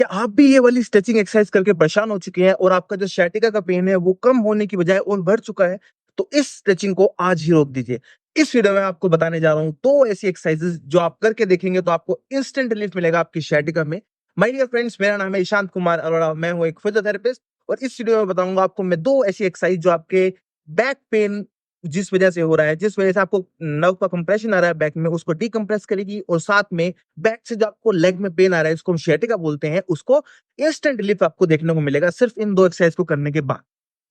क्या आप भी ये वाली स्ट्रेचिंग एक्सरसाइज करके परेशान हो चुके हैं और आपका जो sciatica का पेन है वो कम होने की बजाय और बढ़ चुका है? तो इस स्ट्रेचिंग को आज ही रोक दीजिए। इस वीडियो में आपको बताने जा रहा हूँ 2 ऐसी एक्सरसाइजेज़ जो आप करके देखेंगे तो आपको इंस्टेंट रिलीफ मिलेगा आपकी sciatica में। माय डियर फ्रेंड्स, मेरा नाम है ईशांत कुमार अरोड़ा, मैं हूँ एक फिजियोथेरेपिस्ट और इस वीडियो में बताऊँगा आपको मैं 2 ऐसी एक्सरसाइज जो आपके बैक पेन जिस वजह से हो रहा है, जिस वजह से आपको नर्व का कंप्रेशन आ रहा है बैक में, उसको डिकम्प्रेस करेगी और साथ में बैक से जो आपको लेग में पेन आ रहा है, जिसको हम sciatica बोलते हैं, उसको इंस्टेंट रिलीफ आपको देखने को मिलेगा सिर्फ इन 2 एक्सरसाइज को करने के बाद।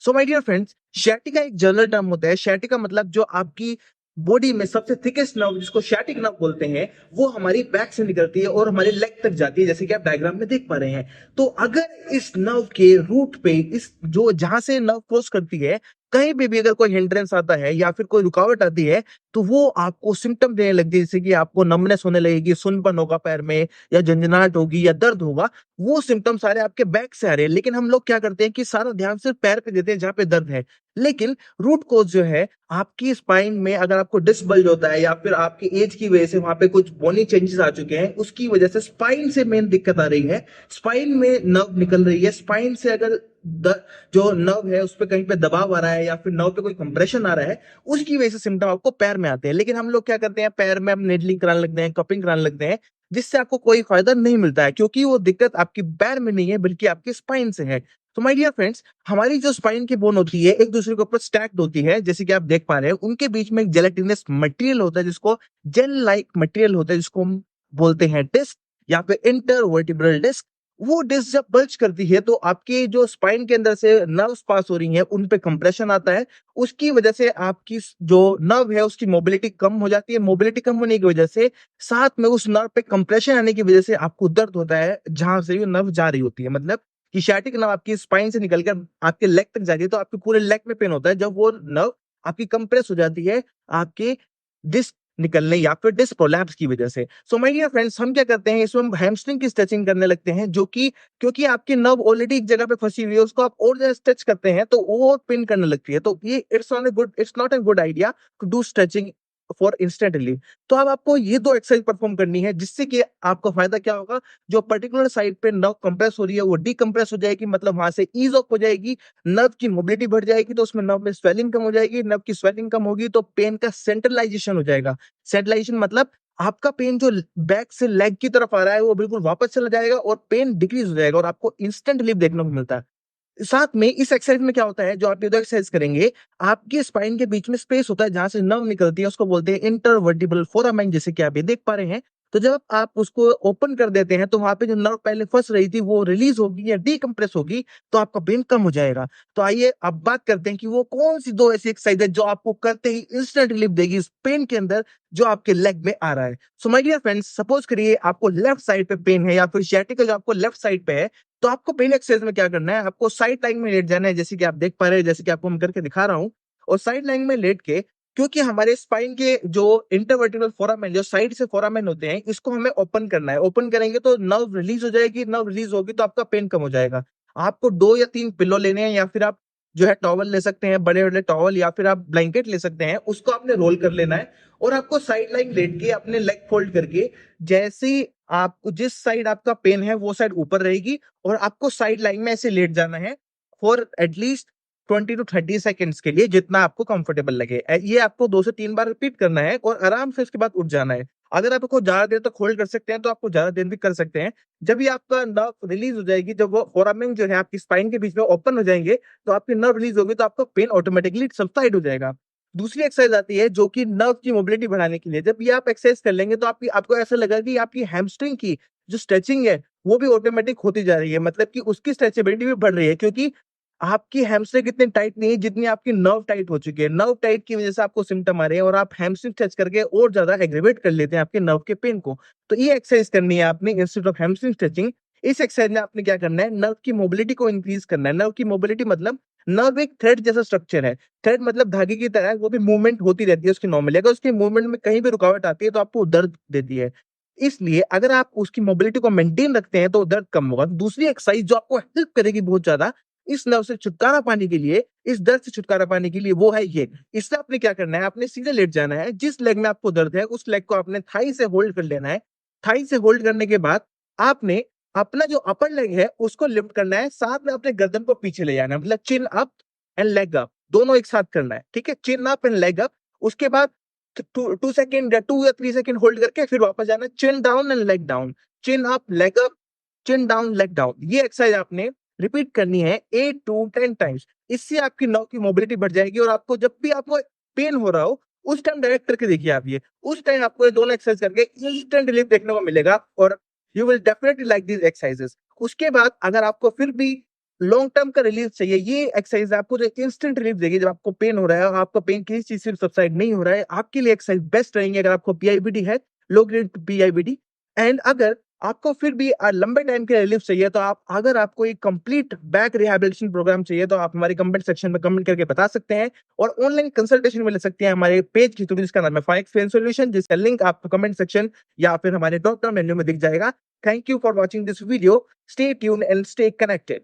So my dear friends, sciatica एक जनरल टर्म होता है। sciatica मतलब जो आपकी बॉडी में सबसे थिकेस्ट नर्व जिसको sciatic नर्व बोलते हैं, वो हमारी बैक से निकलती है और हमारे लेग तक जाती है, जैसे कि आप डायग्राम में देख पा रहे हैं। तो अगर इस नर्व के रूट पे इस जो जहां से नर्व क्रॉस करती है, कहीं पे भी अगर कोई हिंड्रेंस आता है या फिर कोई रुकावट आती है, तो वो आपको सिम्पटम देने लगती है, जैसे कि आपको नमनेस होने लगेगी, सुनपन होगा पैर में या झंझनाहट होगी या दर्द होगा। वो सिम्पटम सारे आपके बैक से आ रहे हैं, लेकिन हम लोग क्या करते हैं कि सारा ध्यान सिर्फ पैर पे देते हैं जहाँ पे दर्द है। लेकिन रूट कॉज़ जो है आपकी स्पाइन में, अगर आपको डिस्क बल्ज होता है या फिर आपकी एज की वजह से वहाँ पे कुछ बोनी चेंजेस आ चुके हैं, उसकी वजह से स्पाइन से मेन दिक्कत आ रही है। स्पाइन में नर्व निकल रही है, स्पाइन से अगर द जो नर्व है उस पे कहीं पे दबाव आ रहा है या फिर नर्व पे कोई कंप्रेशन आ रहा है, उसकी वजह से सिम्पटम आपको पैर में आते हैं। लेकिन हम लोग क्या करते हैं, पैर में हम नीडलिंग कराने लगते हैं, कपिंग कराने लगते हैं, जिससे आपको कोई फायदा नहीं मिलता है, क्योंकि वो दिक्कत आपकी पैर में नहीं है बल्कि आपकी स्पाइन से है। तो माय डियर फ्रेंड्स, हमारी जो स्पाइन की बोन होती है एक दूसरे के ऊपर स्टैक्ड होती है, जैसे कि आप देख पा रहे हैं। उनके बीच में एक जेलेटिनस मटेरियल होता है, जिसको जेल लाइक मटेरियल होता है, जिसको हम बोलते हैं डिस्क या फिर इंटरवर्टिब्रल डिस्क। वो डिस्क जब बल्ज करती है तो आपके जो स्पाइन के अंदर से नर्व्स पास हो रही हैं, उन पे कंप्रेशन आता है। उसकी वजह से आपकी जो नर्व है उसकी मोबिलिटी कम हो जाती है। मोबिलिटी कम होने की वजह से साथ में उस नर्व पे कंप्रेशन आने की वजह से आपको दर्द होता है जहां से ये नर्व जा रही होती है। मतलब कि sciatic नर्व आपकी स्पाइन से निकलकर आपके लेग तक जाती है, तो आपके पूरे लेग में पेन होता है जब वो नर्व आपकी कंप्रेस हो जाती है आपके डिस्क निकलने या फिर डिस्क प्रोलैप्स की वजह से। सो माय डियर फ्रेंड्स, हम क्या करते हैं, इसमें हम हैमस्ट्रिंग की स्ट्रेचिंग करने लगते हैं, जो कि क्योंकि आपकी नर्व ऑलरेडी एक जगह पे फंसी हुई है, उसको आप और ज्यादा स्ट्रेच करते हैं तो वो और पिन करने लगती है। तो ये it's not a good idea to do stretching for instant relief. तो अब आपको ये 2 एक्सरसाइज परफॉर्म करनी है, जिससे कि आपका फायदा क्या होगा, जो पर्टिकुलर साइड पे नर्व कंप्रेस हो रही है वो डिकम्प्रेस हो जाएगी, मतलब वहां से ईज ऑफ हो जाएगी, नर्व की मोबिलिटी बढ़ जाएगी, तो उसमें नर्व में स्वेलिंग कम हो जाएगी। नर्व की स्वेलिंग कम होगी तो पेन का सेंट्रलाइजेशन हो जाएगा। सेंट्रलाइजेशन मतलब आपका पेन जो बैक से लेग की तरफ आ रहा है वो बिल्कुल वापस चला जाएगा और पेन डिक्रीज हो जाएगा और आपको इंस्टेंट रिलीफ देखने को मिलता है। साथ में इस एक्सरसाइज में क्या होता है, जो आप ये 2 एक्सरसाइज करेंगे, आपकी स्पाइन के बीच में स्पेस होता है जहाँ से नर्व निकलती है, उसको बोलते हैं इंटरवर्टिब्रल फोरामेन, जैसे कि आप ये देख पा रहे हैं। तो जब आप उसको ओपन कर देते हैं तो वहाँ पे जो नर्व पहले फँस रही थी वो रिलीज होगी या डिकम्प्रेस होगी, तो आपका पेन कम हो जाएगा। तो आइए अब बात करते हैं कि वो कौन-सी 2 ऐसी एक्सरसाइज है जो आपको करते ही इंस्टेंट रिलीफ देगी इस पेन के अंदर जो आपके लेग में आ रहा है। So my dear friends, suppose करिए आपको लेफ्ट साइड पे पेन है या फिर sciatica जो आपको लेफ्ट साइड पे है, तो आपको पहले एक्सरसाइज में क्या करना है, आपको साइड लाइन में लेट जाना है, जैसे कि आप देख पा रहे हैं, जैसे कि आपको मैं करके दिखा रहा हूँ। और साइड लाइन में लेट के, क्योंकि हमारे स्पाइन के जो इंटरवर्टिब्रल फोरामेन जो साइड से फोरामेन होते हैं, इसको हमें ओपन करना है। ओपन करेंगे तो नर्व रिलीज हो जाएगी, नर्व रिलीज होगी तो आपका पेन कम हो जाएगा। आपको 2 या 3 पिलो लेने हैं या फिर आप जो है टॉवल ले सकते हैं, बड़े-बड़े टॉवल या फिर आप ब्लैंकेट ले सकते हैं, उसको आपने रोल कर लेना है और आपको साइड लाइन लेट के अपने लेग फोल्ड करके, जैसे ही आपको जिस साइड आपका पेन है वो साइड ऊपर रहेगी और आपको साइड लाइन में ऐसे लेट जाना है फॉर एटलीस्ट 20 टू 30 सेकंड्स के लिए, जितना आपको कंफर्टेबल लगे। ये आपको 2 से 3 बार रिपीट करना है और आराम से उसके बाद उठ जाना है। अगर आप इसको ज़्यादा देर तक होल्ड कर सकते हैं तो आपको ज़्यादा देर भी कर सकते हैं। जब ये आपका नर्व रिलीज़ हो जाएगी, जब वो फोरामेन जो है आपकी स्पाइन के बीच में ओपन हो जाएँगे, तो आपकी नर्व रिलीज़ होगी तो आपका पेन ऑटोमैटिकली सबसाइड हो जाएगा। दूसरी एक्सरसाइज आती है जो कि नर्व की मोबिलिटी बढ़ाने के लिए। जब ये आप एक्सरसाइज कर लेंगे तो आपको ऐसा लगेगा कि आपकी हैमस्ट्रिंग की जो स्ट्रेचिंग है, वो भी ऑटोमैटिक होती जा रही है, मतलब कि उसकी स्ट्रेचेबिलिटी भी बढ़ रही है, क्योंकि आपकी हैमस्ट्रिंग इतनी टाइट नहीं है जितनी आपकी नर्व टाइट हो चुकी है। नर्व टाइट की वजह से आपको सिम्पटम आ रहे हैं और आप हैमस्ट्रिंग स्ट्रेच करके और ज़्यादा एग्रीवेट कर लेते हैं आपके नर्व के पेन को। तो ये एक्सरसाइज करनी है आपने इंस्टेड ऑफ हैमस्ट्रिंग स्ट्रेचिंग। इस एक्सरसाइज में आपने क्या करना है, नर्व की मोबिलिटी को इंक्रीज करना है। नर्व की मोबिलिटी मतलब नर्व एक थ्रेड जैसा स्ट्रक्चर है। थ्रेड मतलब धागे की तरह, वो भी मूवमेंट होती रहती है उसकी नॉर्मली। अगर उसकी मूवमेंट में कहीं भी रुकावट आती है तो आपको दर्द देती है। इसलिए अगर आप उसकी मोबिलिटी को मेंटेन रखते हैं तो दर्द कम होगा। दूसरी एक्सरसाइज जो आपको हेल्प करेगी बहुत ज़्यादा इस नर्व से छुटकारा पाने के लिए, इस दर्द से छुटकारा पाने के लिए, वो है ये। इससे आपने क्या करना है, आपने सीधे लेट जाना है। जिस लेग में आपको दर्द है उस लेग को आपने थाई से होल्ड कर लेना है। थाई से होल्ड करने के बाद आपने अपना जो अपर लेग है उसको लिफ्ट करना है, साथ में अपने गर्दन को पीछे ले जाना है, मतलब चिन अप एंड लेग अप दोनों एक साथ करना है, ठीक है? चिन अप एंड लेग अप। उसके बाद 2 सेकंड या 2 या 3 सेकंड होल्ड करके फिर वापस जाना है, chin down and leg down, chin up leg up, chin down leg down. ये एक्सरसाइज आपने रिपीट करनी है 8 टू 10 टाइम्स। इससे आपकी नॉक की मोबिलिटी बढ़ जाएगी और आपको जब भी आपको पेन हो रहा हो उस टाइम डायरेक्ट करके देखिए आप ये, उस टाइम आपको ये दोनों एक्सरसाइज करके इंस्टेंट रिलीफ देखने को मिलेगा और you will definitely like these exercises. उसके बाद अगर आपको फिर भी लॉन्ग टर्म का रिलीफ चाहिए, ये एक्सरसाइज आपको जो इंस्टेंट रिलीफ देगी जब आपको पेन हो रहा है और आपका पेन किसी चीज से सबसाइड नहीं हो रहा है, आपके लिए एक्सरसाइज बेस्ट रहेंगे अगर आपको पीआईबीडी है, लो ग्रेड पीआईबीडी। एंड अगर आपको फिर भी लंबे टाइम के रिलीफ चाहिए तो आप, अगर आपको एक कंप्लीट बैक रिहैबिलिटेशन प्रोग्राम चाहिए तो आप हमारे कमेंट सेक्शन में कमेंट करके बता सकते हैं और ऑनलाइन कंसल्टेशन में ले सकते हैं हमारे पेज के थ्रू जिसका नाम है फाइक्स पेन सॉल्यूशन, जिसका लिंक आपको कमेंट सेक्शन या फिर हमारे ड्रॉप डाउन मेन्यू में दिख जाएगा। Thank you for watching this video, stay tune and stay connected.